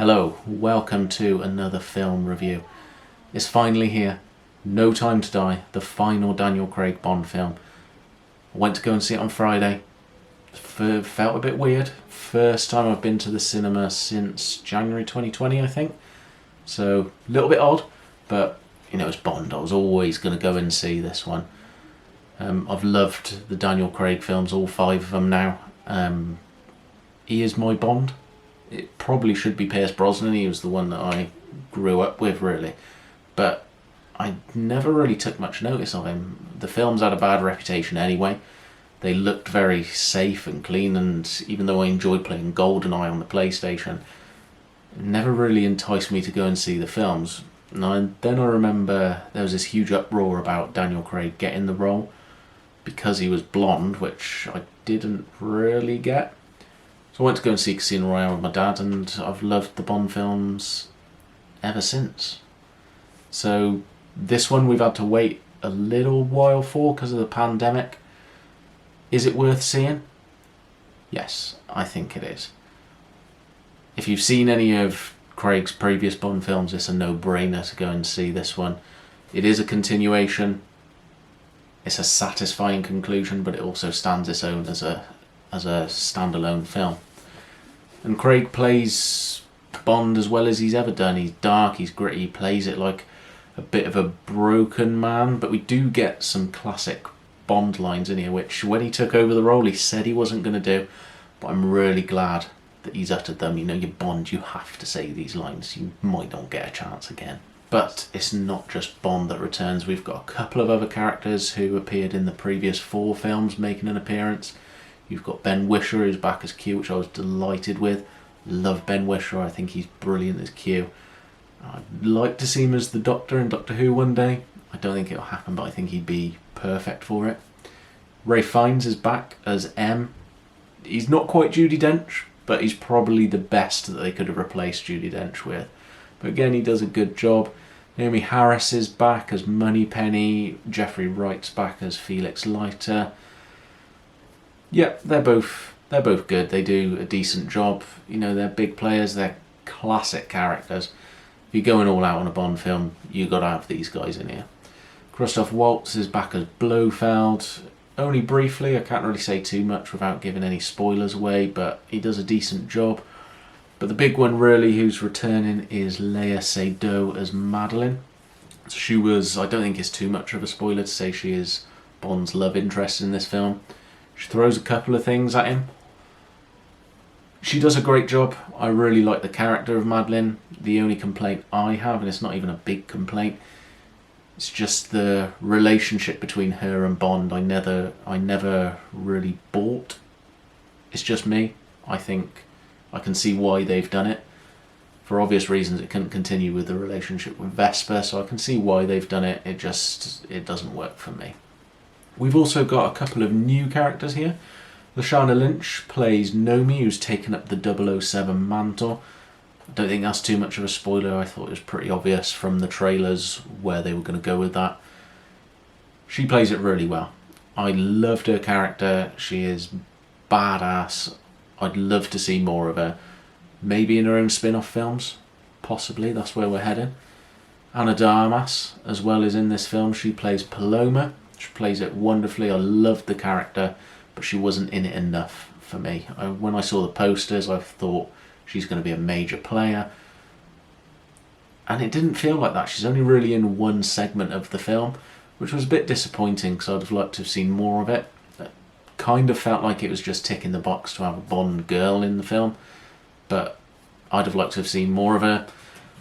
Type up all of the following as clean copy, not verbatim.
Hello, welcome to another film review. It's finally here. No Time to Die, the final Daniel Craig Bond film. I went to go and see it on Friday. Felt a bit weird. First time I've been to the cinema since January 2020, I think. So, a little bit odd, but you know, it's Bond. I was always going to go and see this one. I've loved the Daniel Craig films, all 5 of them now. He is my Bond. It probably should be Pierce Brosnan. He was the one that I grew up with, really. But I never really took much notice of him. The films had a bad reputation anyway. They looked very safe and clean, and even though I enjoyed playing GoldenEye on the PlayStation, it never really enticed me to go and see the films. And then I remember there was this huge uproar about Daniel Craig getting the role because he was blonde, which I didn't really get. So I went to go and see Casino Royale with my dad, and I've loved the Bond films ever since. So this one we've had to wait a little while for because of the pandemic. Is it worth seeing? Yes, I think it is. If you've seen any of Craig's previous Bond films, it's a no-brainer to go and see this one. It is a continuation. It's a satisfying conclusion, but it also stands its own as a standalone film. And Craig plays Bond as well as he's ever done. He's dark, he's gritty, he plays it like a bit of a broken man, but we do get some classic Bond lines in here, which when he took over the role he said he wasn't going to do, but I'm really glad that he's uttered them. You know, you're Bond, you have to say these lines, you might not get a chance again. But it's not just Bond that returns. We've got a couple of other characters who appeared in the previous 4 films making an appearance. You've got Ben Whishaw, who's back as Q, which I was delighted with. Love Ben Whishaw, I think he's brilliant as Q. I'd like to see him as the Doctor in Doctor Who one day. I don't think it'll happen, but I think he'd be perfect for it. Ralph Fiennes is back as M. He's not quite Judi Dench, but he's probably the best that they could have replaced Judi Dench with. But again, he does a good job. Naomi Harris is back as Moneypenny. Jeffrey Wright's back as Felix Leiter. Yeah, they're both good. They do a decent job. You know, they're big players. They're classic characters. If you're going all out on a Bond film, you got to have these guys in here. Christoph Waltz is back as Blofeld. Only briefly. I can't really say too much without giving any spoilers away, but he does a decent job. But the big one really who's returning is Léa Seydoux as Madeleine. She was, I don't think it's too much of a spoiler to say she is Bond's love interest in this film. She throws a couple of things at him. She does a great job. I really like the character of Madeleine. The only complaint I have, and it's not even a big complaint, it's just the relationship between her and Bond. I never really bought. It's just me. I think I can see why they've done it. For obvious reasons, it couldn't continue with the relationship with Vesper, so I can see why they've done it. It doesn't work for me. We've also got a couple of new characters here. Lashana Lynch plays Nomi, who's taken up the 007 mantle. I don't think that's too much of a spoiler. I thought it was pretty obvious from the trailers where they were going to go with that. She plays it really well. I loved her character. She is badass. I'd love to see more of her. Maybe in her own spin-off films. Possibly, that's where we're heading. Ana de Armas, as well as in this film, she plays Paloma. She plays it wonderfully. I loved the character, but she wasn't in it enough for me. When I saw the posters, I thought she's going to be a major player. And it didn't feel like that. She's only really in one segment of the film, which was a bit disappointing because I'd have liked to have seen more of it. It kind of felt like it was just ticking the box to have a Bond girl in the film, but I'd have liked to have seen more of her.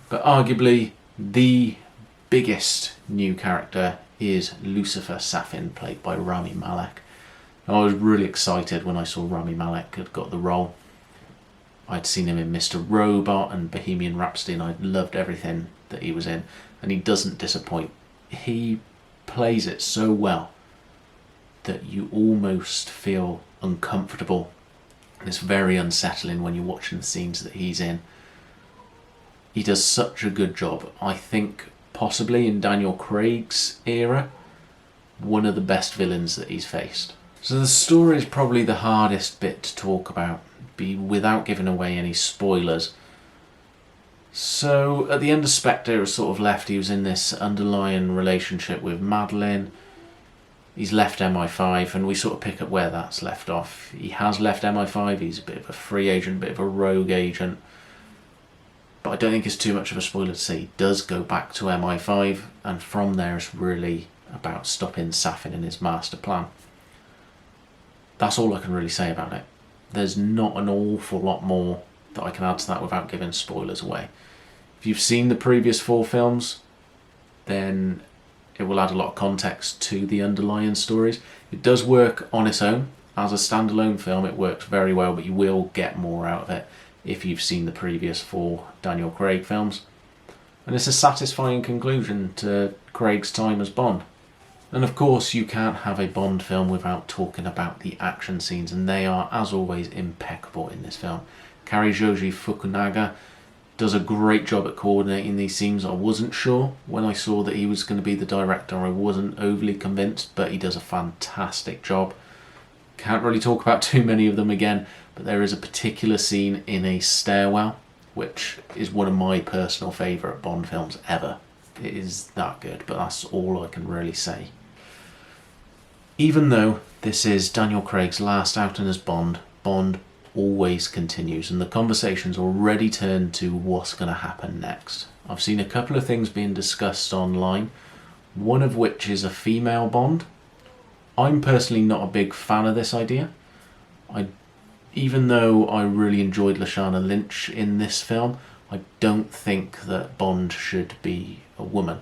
But arguably, the biggest new character is Lucifer Safin, played by Rami Malek. I was really excited when I saw Rami Malek had got the role. I'd seen him in Mr. Robot and Bohemian Rhapsody, and I loved everything that he was in, and he doesn't disappoint. He plays it so well that you almost feel uncomfortable, and it's very unsettling when you're watching the scenes that he's in. He does such a good job. I think possibly in Daniel Craig's era, one of the best villains that he's faced. So the story is probably the hardest bit to talk about, without giving away any spoilers. So at the end of Spectre, it was sort of left, he was in this underlying relationship with Madeline. He's left MI5, and we sort of pick up where that's left off. He has left MI5, he's a bit of a free agent, a bit of a rogue agent. But I don't think it's too much of a spoiler to say he does go back to MI5, and from there it's really about stopping Safin in his master plan. That's all I can really say about it. There's not an awful lot more that I can add to that without giving spoilers away. If you've seen the previous 4 films, then it will add a lot of context to the underlying stories. It does work on its own. As a standalone film, it works very well, but you will get more out of it if you've seen the previous 4 Daniel Craig films. And it's a satisfying conclusion to Craig's time as Bond. And of course, you can't have a Bond film without talking about the action scenes, and they are, as always, impeccable in this film. Karijoji Fukunaga does a great job at coordinating these scenes. I wasn't sure when I saw that he was going to be the director. I wasn't overly convinced, but he does a fantastic job. Can't really talk about too many of them again, but there is a particular scene in a stairwell which is one of my personal favourite Bond films ever. It is that good, but that's all I can really say. Even though this is Daniel Craig's last outing as Bond, Bond always continues, and the conversation's already turned to what's going to happen next. I've seen a couple of things being discussed online, one of which is a female Bond. I'm personally not a big fan of this idea. Even though I really enjoyed Lashana Lynch in this film, I don't think that Bond should be a woman.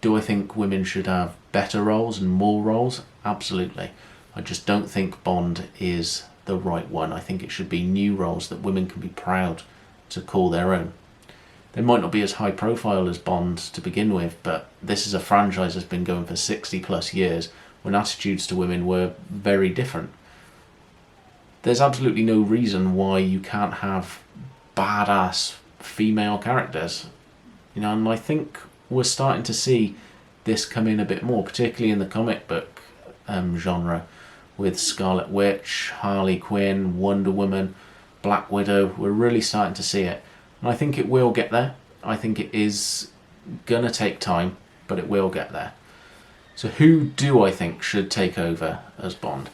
Do I think women should have better roles and more roles? Absolutely. I just don't think Bond is the right one. I think it should be new roles that women can be proud to call their own. They might not be as high profile as Bond to begin with, but this is a franchise that's been going for 60 plus years when attitudes to women were very different. There's absolutely no reason why you can't have badass female characters. And I think we're starting to see this come in a bit more, particularly in the comic book genre, with Scarlet Witch, Harley Quinn, Wonder Woman, Black Widow. We're really starting to see it, and I think it will get there. I think it is gonna take time, but it will get there. So who do I think should take over as Bond?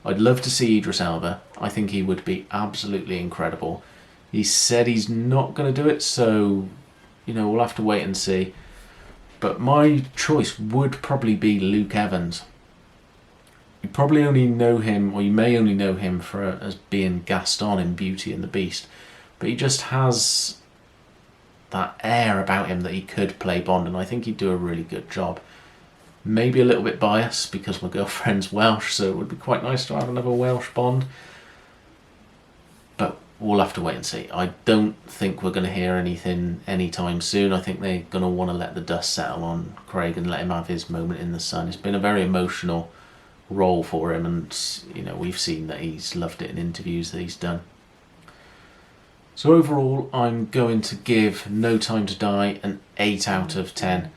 I'd love to see Idris Elba. I think he would be absolutely incredible. He said he's not going to do it, so we'll have to wait and see. But my choice would probably be Luke Evans. You probably only know him, or you may only know him as being Gaston in Beauty and the Beast, but he just has that air about him that he could play Bond, and I think he'd do a really good job. Maybe a little bit biased because my girlfriend's Welsh, so it would be quite nice to have another Welsh Bond. But we'll have to wait and see. I don't think we're going to hear anything anytime soon. I think they're going to want to let the dust settle on Craig and let him have his moment in the sun. It's been a very emotional role for him, and we've seen that he's loved it in interviews that he's done. So overall, I'm going to give No Time to Die an 8 out of 10.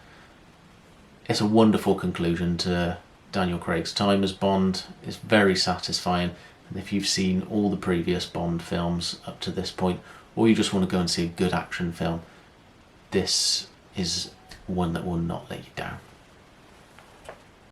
It's a wonderful conclusion to Daniel Craig's time as Bond. It's very satisfying, and if you've seen all the previous Bond films up to this point, or you just want to go and see a good action film, this is one that will not let you down.